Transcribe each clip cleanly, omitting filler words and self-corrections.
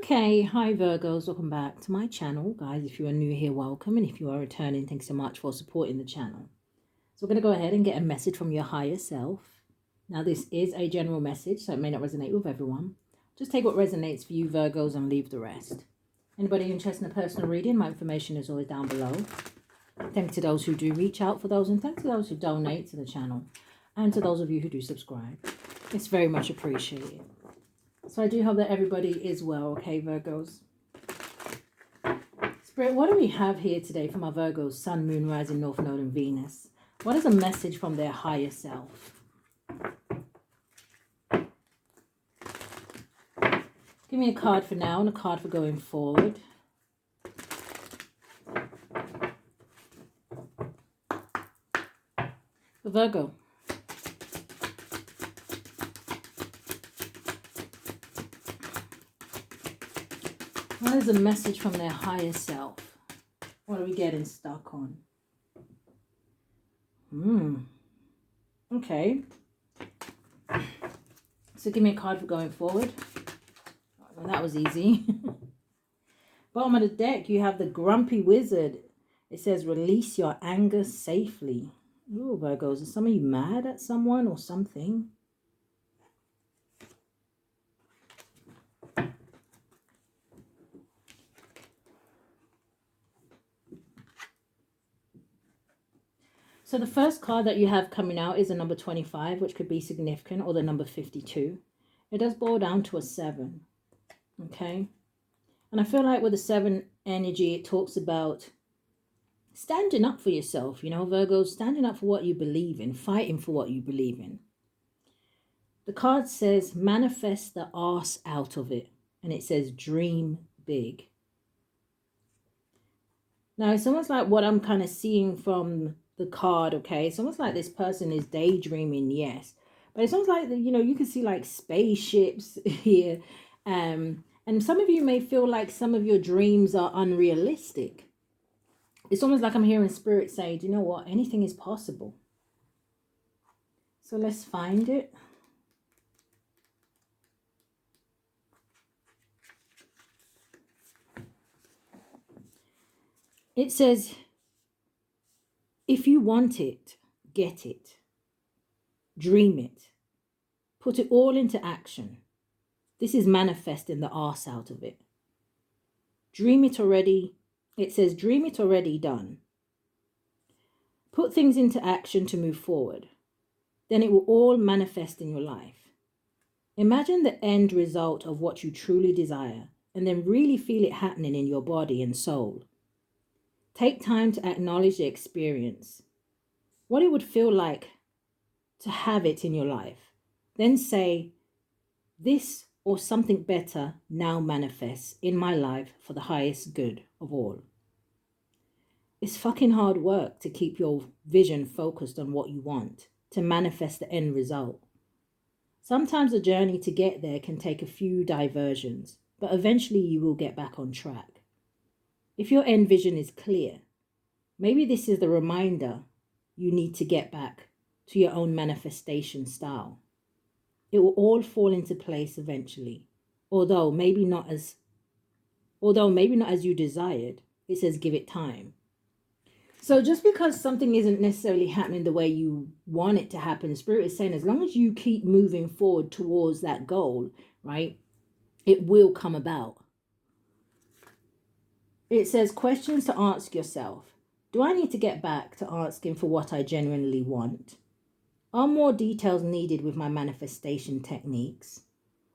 Okay, hi Virgos, welcome back to my channel. Guys, if you are new here, welcome. And if you are returning, thanks so much for supporting the channel. So we're going to go ahead and get a message from your higher self. Now, this is a general message, so it may not resonate with everyone. Just take what resonates for you, Virgos, and leave the rest. Anybody interested in a personal reading, my information is always down below. Thank you to those who do reach out for those, and thanks to those who donate to the channel, and to those of you who do subscribe. It's very much appreciated. So I do hope that everybody is well, okay, Virgos? Spirit, what do we have here today from our Virgos, Sun, Moon, Rising, North Node, and Venus? What is a message from their higher self? Give me a card for now and a card for going forward. For Virgo. What is a message from their higher self? What are we getting stuck on? Okay. So give me a card for going forward. Well, that was easy. Bottom of the deck, you have the Grumpy Wizard. It says, release your anger safely. Ooh, Virgos, are some of you mad at someone or something? So the first card that you have coming out is a number 25, which could be significant, or the number 52. It does boil down to a 7. Okay. And I feel like with the 7 energy, it talks about standing up for yourself, you know, Virgo, standing up for what you believe in, fighting for what you believe in. The card says, manifest the arse out of it. And it says, dream big. Now, it's almost like what I'm kind of seeing from the card, okay? It's almost like this person is daydreaming, yes. But it's almost like, you know, you can see like spaceships here. And some of you may feel like some of your dreams are unrealistic. It's almost like I'm hearing spirit say, do you know what? Anything is possible. So let's find it. It says, if you want it, get it. Dream it. Put it all into action. This is manifesting the arse out of it. Dream it already. It says, dream it already done. Put things into action to move forward. Then it will all manifest in your life. Imagine the end result of what you truly desire, and then really feel it happening in your body and soul. Take time to acknowledge the experience, what it would feel like to have it in your life. Then say, this or something better now manifests in my life for the highest good of all. It's fucking hard work to keep your vision focused on what you want, to manifest the end result. Sometimes the journey to get there can take a few diversions, but eventually you will get back on track. If your end vision is clear, maybe this is the reminder you need to get back to your own manifestation style. It will all fall into place eventually, although maybe not as you desired. It says give it time. So just because something isn't necessarily happening the way you want it to happen, Spirit is saying as long as you keep moving forward towards that goal, right, it will come about. It says questions to ask yourself. Do I need to get back to asking for what I genuinely want? Are more details needed with my manifestation techniques?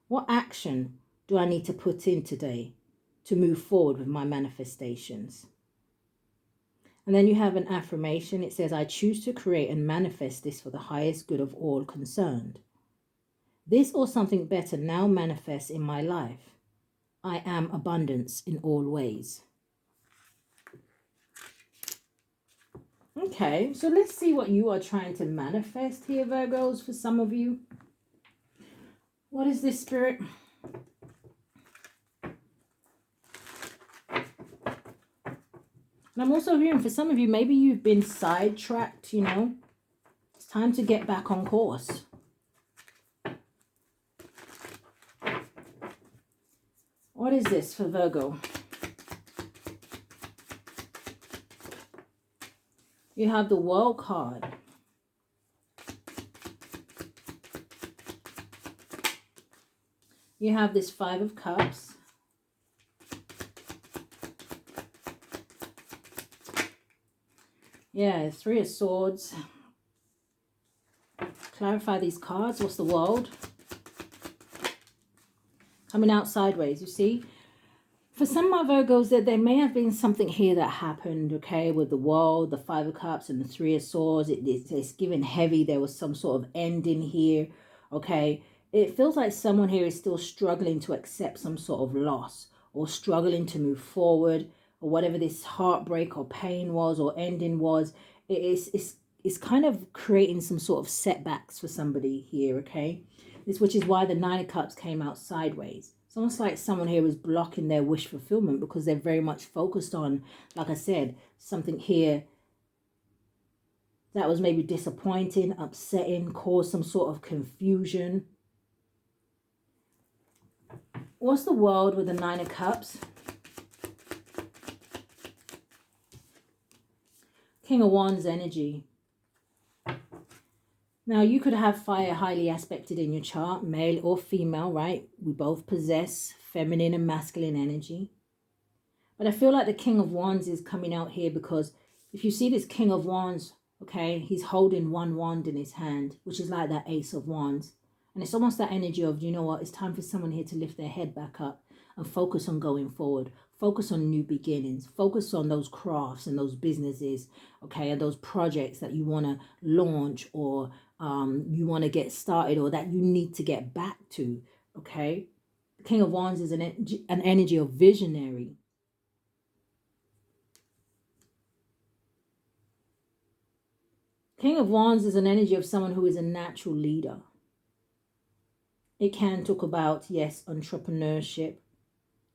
What action do I need to put in today to move forward with my manifestations? And then you have an affirmation. It says, I choose to create and manifest this for the highest good of all concerned. This or something better now manifests in my life. I am abundance in all ways. Okay, so let's see what you are trying to manifest here, Virgos, for some of you. What is this, Spirit? And I'm also hearing for some of you, maybe you've been sidetracked, you know. It's time to get back on course. What is this for Virgo? You have the World card. You have this Five of Cups. Yeah, Three of Swords. Clarify these cards. What's the World? Coming out sideways, you see? For some of my Virgos, there may have been something here that happened, okay, with the World, the Five of Cups, and the Three of Swords. It's given heavy. There was some sort of ending here, okay? It feels like someone here is still struggling to accept some sort of loss or struggling to move forward, or whatever this heartbreak or pain was or ending was. It's kind of creating some sort of setbacks for somebody here, okay? Which is why the Nine of Cups came out sideways. It's almost like someone here is blocking their wish fulfillment because they're very much focused on, like I said, something here that was maybe disappointing, upsetting, caused some sort of confusion. What's the World with the Nine of Cups? King of Wands energy. Now, you could have fire highly aspected in your chart, male or female, right? We both possess feminine and masculine energy. But I feel like the King of Wands is coming out here because if you see this King of Wands, okay, he's holding one wand in his hand, which is like that Ace of Wands. And it's almost that energy of, you know what, it's time for someone here to lift their head back up and focus on going forward. Focus on new beginnings. Focus on those crafts and those businesses, okay, and those projects that you want to launch or you want to get started or that you need to get back to, okay? The King of Wands is an energy of visionary. King of Wands is an energy of someone who is a natural leader. It can talk about, yes, entrepreneurship,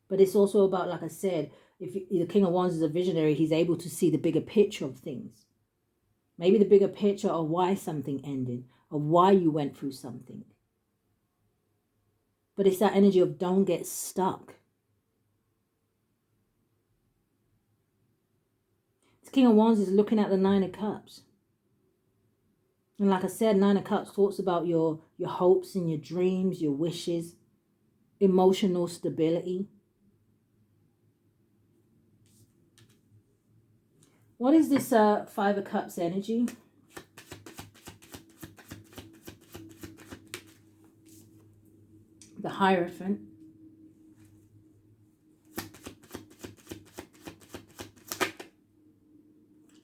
but it's also about, like I said, if the King of Wands is a visionary, he's able to see the bigger picture of things. Maybe the bigger picture of why something ended, of why you went through something. But it's that energy of don't get stuck. The King of Wands is looking at the Nine of Cups. And like I said, Nine of Cups talks about your hopes and your dreams, your wishes, emotional stability. What is this Five of Cups energy? The Hierophant.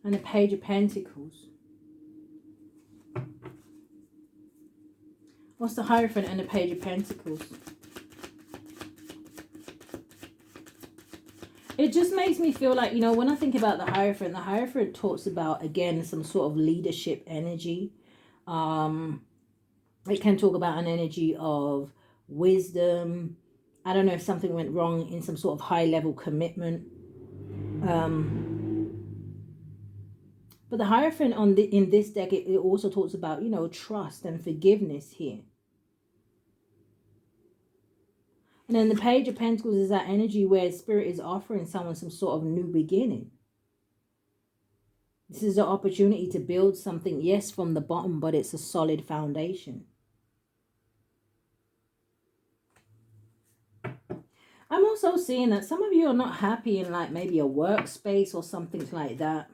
And the Page of Pentacles. What's the Hierophant and the Page of Pentacles? It just makes me feel like, you know, when I think about the Hierophant talks about, again, some sort of leadership energy. It can talk about an energy of wisdom. I don't know if something went wrong in some sort of high-level commitment. But the Hierophant in this deck, it also talks about, you know, trust and forgiveness here. And then the Page of Pentacles is that energy where Spirit is offering someone some sort of new beginning. This is an opportunity to build something, yes, from the bottom, but it's a solid foundation. I'm also seeing that some of you are not happy in like maybe a workspace or something like that.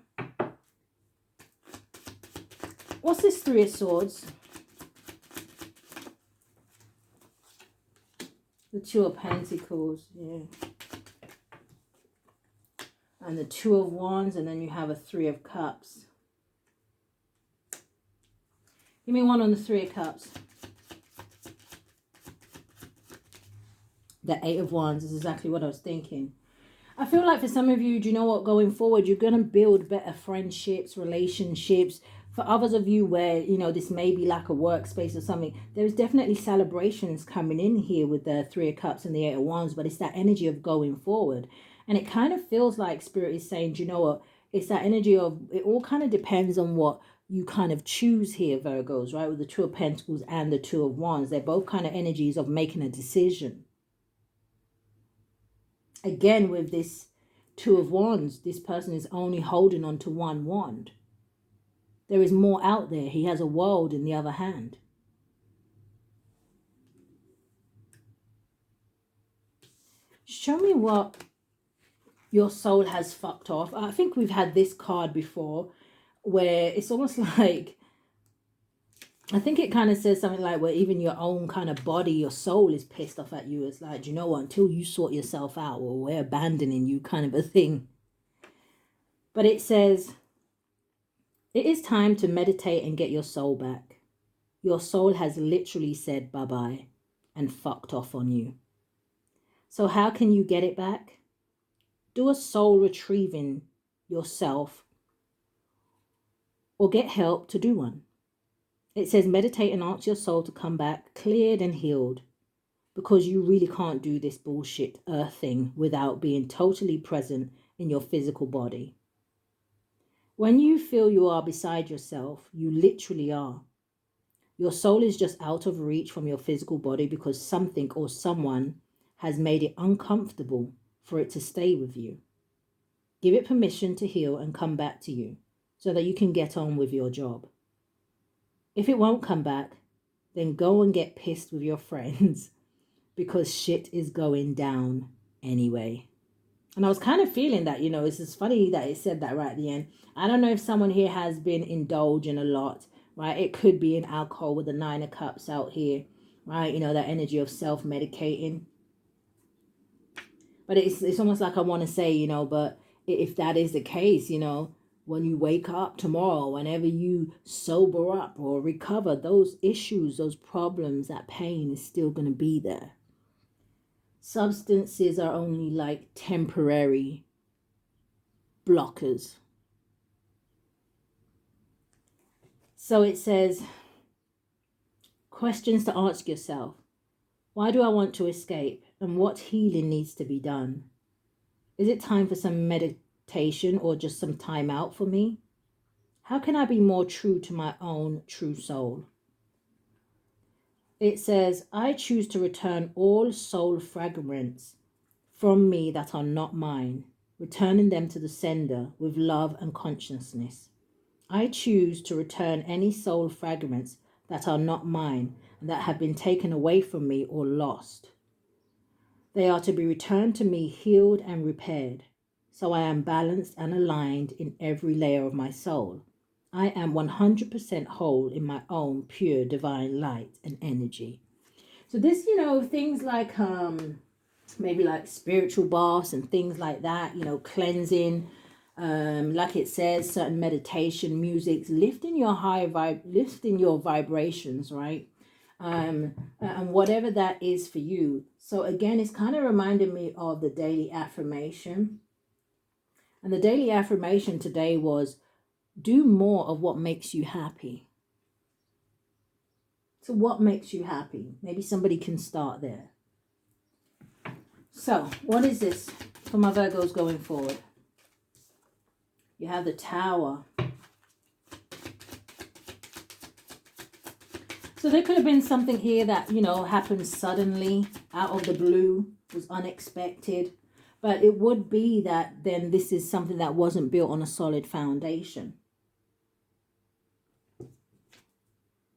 What's this Three of Swords? The Two of Pentacles, yeah. And the Two of Wands, and then you have a Three of Cups. Give me one on the Three of Cups. The Eight of Wands is exactly what I was thinking. I feel like for some of you, do you know what, going forward, you're going to build better friendships, relationships. For others of you where, you know, this may be like a workspace or something, there's definitely celebrations coming in here with the Three of Cups and the Eight of Wands, but it's that energy of going forward. And it kind of feels like Spirit is saying, do you know what, it's that energy of, it all kind of depends on what you kind of choose here, Virgos, right? With the Two of Pentacles and the Two of Wands, they're both kind of energies of making a decision. Again, with this Two of Wands, this person is only holding on to one wand. There is more out there. He has a world in the other hand. Show me what your soul has fucked off. I think we've had this card before where it's almost like, I think it kind of says something like where even your own kind of body, your soul is pissed off at you. It's like, you know what, until you sort yourself out, or we're abandoning you, kind of a thing. But it says, it is time to meditate and get your soul back. Your soul has literally said bye-bye and fucked off on you. So how can you get it back? Do a soul retrieving yourself or get help to do one. It says meditate and ask your soul to come back cleared and healed, because you really can't do this bullshit earth thing without being totally present in your physical body. When you feel you are beside yourself, you literally are. Your soul is just out of reach from your physical body because something or someone has made it uncomfortable for it to stay with you. Give it permission to heal and come back to you so that you can get on with your job. If it won't come back, then go and get pissed with your friends because shit is going down anyway. And I was kind of feeling that, it's just funny that it said that right at the end. I don't know if someone here has been indulging a lot, right? It could be in alcohol with the Nine of Cups out here, right? That energy of self-medicating. But it's almost like I want to say, but if that is the case, when you wake up tomorrow, whenever you sober up or recover, those issues, those problems, that pain is still going to be there. Substances are only like temporary blockers. So it says, questions to ask yourself. Why do I want to escape? And what healing needs to be done? Is it time for some meditation or just some time out for me? How can I be more true to my own true soul? It says, I choose to return all soul fragments from me that are not mine, returning them to the sender with love and consciousness. I choose to return any soul fragments that are not mine and that have been taken away from me or lost. They are to be returned to me healed and repaired, so I am balanced and aligned in every layer of my soul. I am 100% whole in my own pure divine light and energy. So this, things like maybe like spiritual baths and things like that, cleansing, like it says, certain meditation music, lifting your vibrations, right? And whatever that is for you. So again, it's kind of reminding me of the daily affirmation. And the daily affirmation today was, do more of what makes you happy. So what makes you happy? Maybe somebody can start there. So what is this for my Virgos going forward? You have the Tower. So there could have been something here that, happened suddenly, out of the blue, was unexpected. But it would be that then this is something that wasn't built on a solid foundation.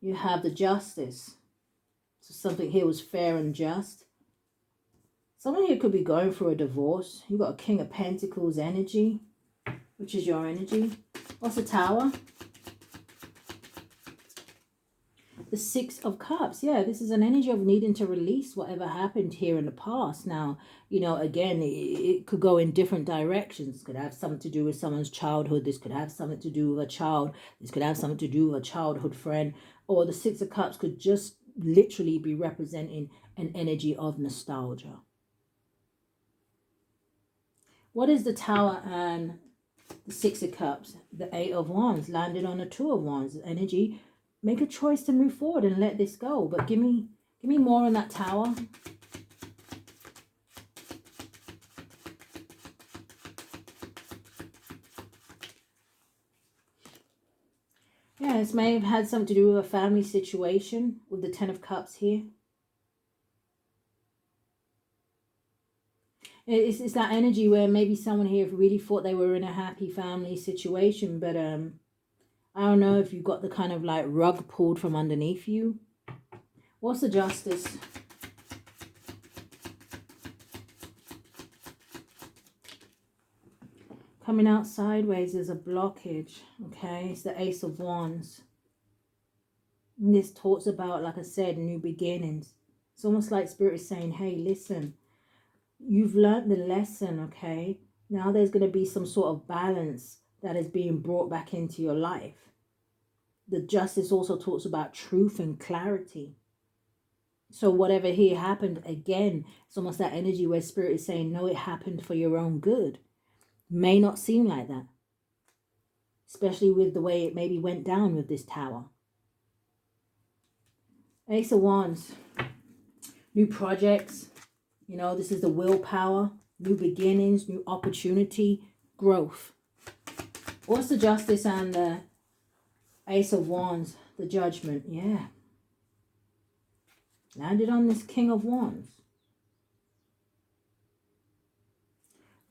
You have the Justice. So something here was fair and just. Someone here could be going through a divorce. You've got a King of Pentacles energy, which is your energy. What's the Tower? The Six of Cups. Yeah, this is an energy of needing to release whatever happened here in the past. Now, again, it could go in different directions. It could have something to do with someone's childhood. This could have something to do with a child. This could have something to do with a childhood friend. Or the Six of Cups could just literally be representing an energy of nostalgia. What is the Tower and the Six of Cups? The Eight of Wands landed on the Two of Wands. Energy. Make a choice to move forward and let this go. But give me more on that Tower. Yeah, this may have had something to do with a family situation with the Ten of Cups here. It's that energy where maybe someone here really thought they were in a happy family situation, but I don't know if you got the kind of like rug pulled from underneath you. What's the Justice? Coming out sideways is a blockage, okay? It's the Ace of Wands. And this talks about, like I said, new beginnings. It's almost like Spirit is saying, hey, listen, you've learned the lesson, okay? Now there's going to be some sort of balance that is being brought back into your life. The Justice also talks about truth and clarity. So whatever here happened, again, it's almost that energy where Spirit is saying, no, it happened for your own good. May not seem like that, especially with the way it maybe went down with this Tower. Ace of Wands, new projects, you know, this is the willpower, new beginnings, new opportunity, growth. What's the Justice and the Ace of Wands? The Judgment, yeah. Landed on this King of Wands.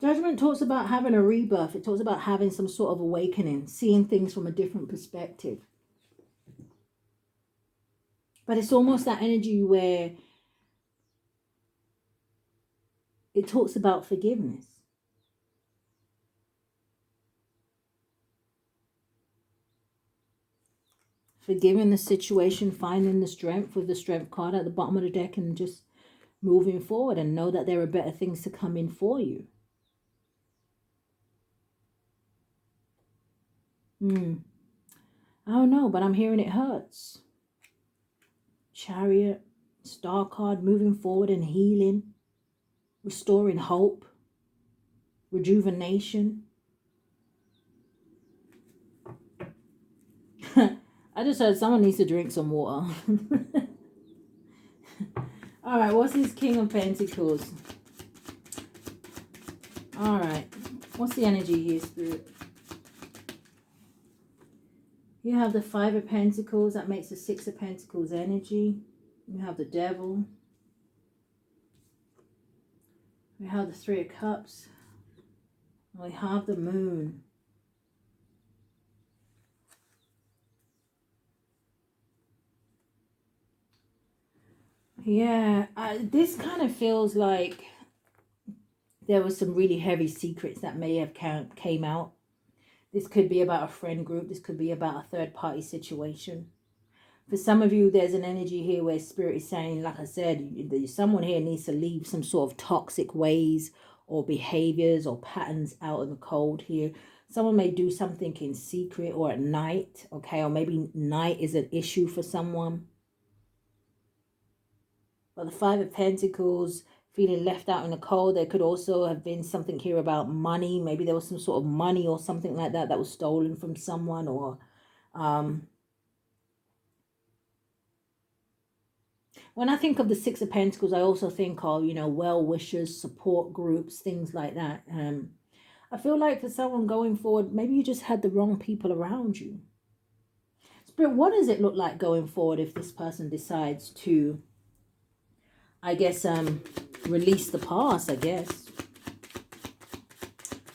Judgment talks about having a rebirth. It talks about having some sort of awakening, seeing things from a different perspective. But it's almost that energy where it talks about forgiveness. Forgiving the situation, finding the strength with the Strength card at the bottom of the deck, and just moving forward and know that there are better things to come in for you. I don't know, but I'm hearing it hurts. Chariot, Star card, moving forward and healing, restoring hope, rejuvenation. I just heard someone needs to drink some water. All right, what's this King of Pentacles? All right, what's the energy here, Spirit? You have the Five of Pentacles. That makes the Six of Pentacles energy. You have the Devil. We have the Three of Cups. And we have the Moon. Yeah, this kind of feels like there was some really heavy secrets that may have came out. This could be about a friend group. This could be about a third-party situation. For some of you, there's an energy here where Spirit is saying, like I said, someone here needs to leave some sort of toxic ways or behaviors or patterns out in the cold here. Someone may do something in secret or at night, okay? Or maybe night is an issue for someone. But the Five of Pentacles, feeling left out in the cold. There could also have been something here about money. Maybe there was some sort of money or something like that that was stolen from someone, or when I think of the Six of Pentacles, I also think of, you know, well-wishers, support groups, things like that. I feel like for someone going forward, maybe you just had the wrong people around you. Spirit, what does it look like going forward if this person decides to, I guess, release the past, I guess?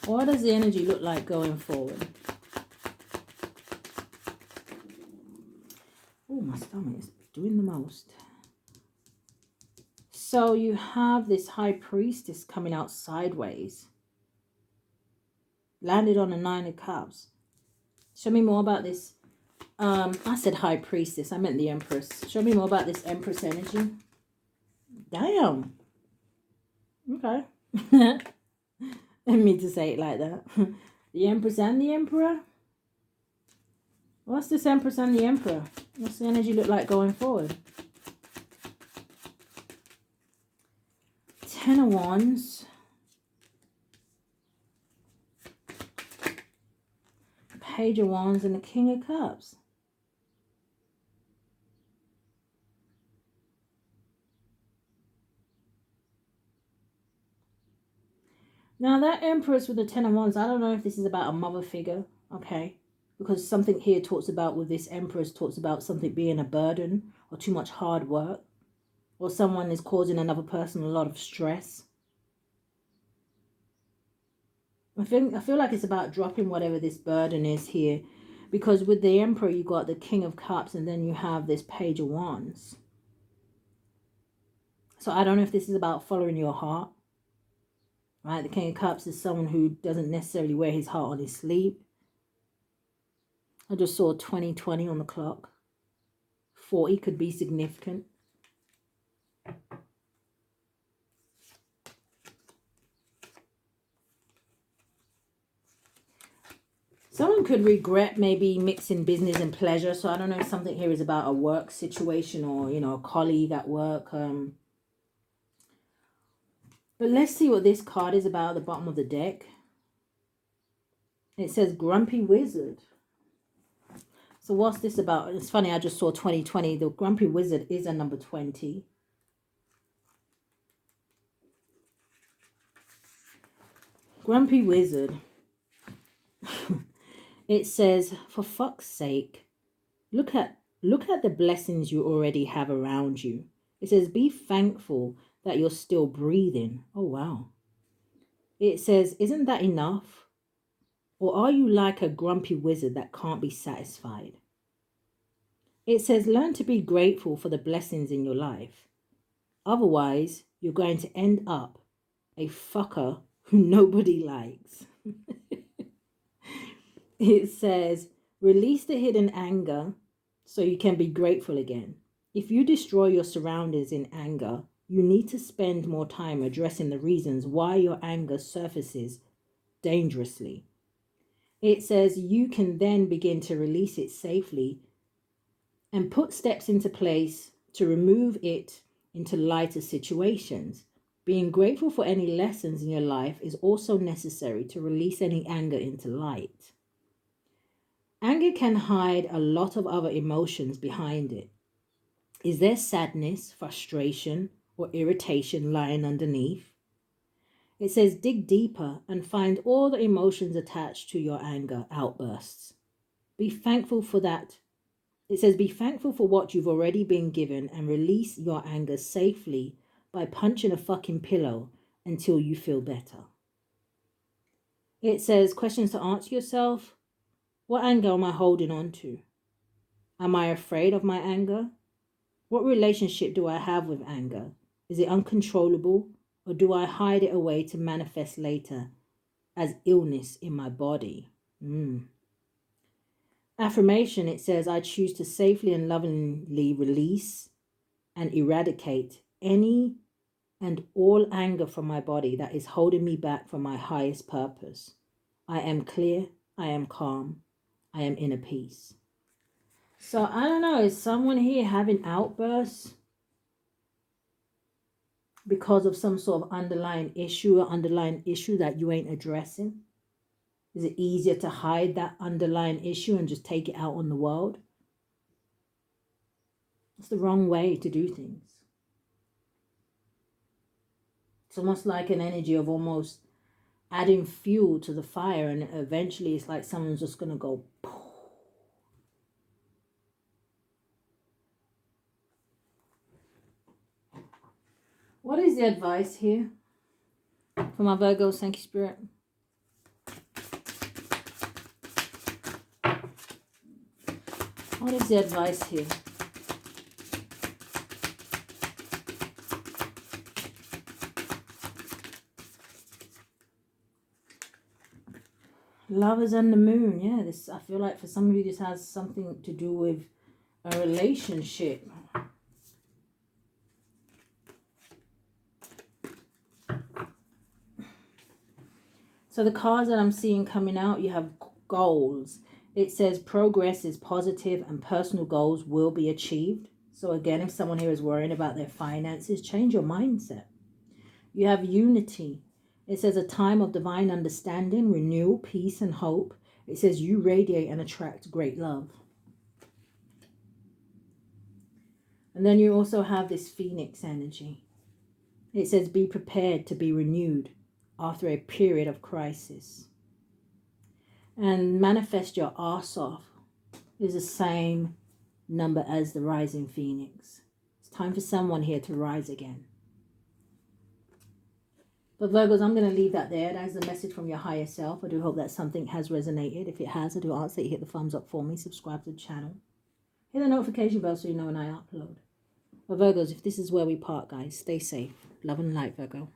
What does the energy look like going forward? Oh, my stomach is doing the most. So you have this High Priestess coming out sideways. Landed on a Nine of Cups. Show me more about this. I said High Priestess. I meant the Empress. Show me more about this Empress energy. Damn. Okay. I didn't mean to say it like that. The Empress and the Emperor? What's this Empress and the Emperor? What's the energy look like going forward? Ten of Wands. Page of Wands and the King of Cups. Now that Empress with the Ten of Wands, I don't know if this is about a mother figure, okay? Because something here talks about, with this Empress, talks about something being a burden or too much hard work. Or someone is causing another person a lot of stress. I feel like it's about dropping whatever this burden is here. Because with the Emperor, you got the King of Cups, and then you have this Page of Wands. So I don't know if this is about following your heart. Right? The King of Cups is someone who doesn't necessarily wear his heart on his sleeve. I just saw 2020 on the clock. 40 could be significant. Someone could regret maybe mixing business and pleasure. So I don't know if something here is about a work situation or, you know, a colleague at work. But let's see what this card is about at the bottom of the deck. It says Grumpy Wizard. So what's this about? It's funny, I just saw 2020. The Grumpy Wizard is a number 20. Grumpy Wizard. It says, for fuck's sake, look at the blessings you already have around you. It says, be thankful that you're still breathing. Oh, wow. It says, isn't that enough? Or are you like a grumpy wizard that can't be satisfied? It says, learn to be grateful for the blessings in your life. Otherwise, you're going to end up a fucker who nobody likes. It says, release the hidden anger so you can be grateful again. If you destroy your surroundings in anger, you need to spend more time addressing the reasons why your anger surfaces dangerously. It says you can then begin to release it safely and put steps into place to remove it into lighter situations. Being grateful for any lessons in your life is also necessary to release any anger into light. Anger can hide a lot of other emotions behind it. Is there sadness, frustration, or irritation lying underneath? It says dig deeper and find all the emotions attached to your anger outbursts. Be thankful for that. It says be thankful for what you've already been given and release your anger safely by punching a fucking pillow until you feel better. It says questions to answer yourself. What anger am I holding on to? Am I afraid of my anger? What relationship do I have with anger? Is it uncontrollable, or do I hide it away to manifest later as illness in my body? Affirmation, it says, I choose to safely and lovingly release and eradicate any and all anger from my body that is holding me back from my highest purpose. I am clear, I am calm, I am inner peace. So I don't know, is someone here having outbursts because of some sort of underlying issue that you ain't addressing? Is it easier to hide that underlying issue and just take it out on the world? It's the wrong way to do things. It's almost like an energy of almost adding fuel to the fire, and eventually it's like someone's just going to go poof. What is the advice here for my Virgos? Thank you, Spirit. What is the advice here? Lovers and the moon. Yeah, this, I feel like for some of you this has something to do with a relationship. So the cards that I'm seeing coming out, you have goals. It says progress is positive and personal goals will be achieved. So again, if someone here is worrying about their finances, change your mindset. You have unity. It says a time of divine understanding, renewal, peace, and hope. It says you radiate and attract great love. And then you also have this Phoenix energy. It says be prepared to be renewed after a period of crisis. And manifest your arse off is the same number as the rising Phoenix. It's time for someone here to rise again. But Virgos, I'm going to leave that there. That is a message from your higher self. I do hope that something has resonated. If it has, I do ask that you hit the thumbs up for me. Subscribe to the channel. Hit the notification bell so you know when I upload. But Virgos, if this is where we part, guys, stay safe. Love and light, Virgo.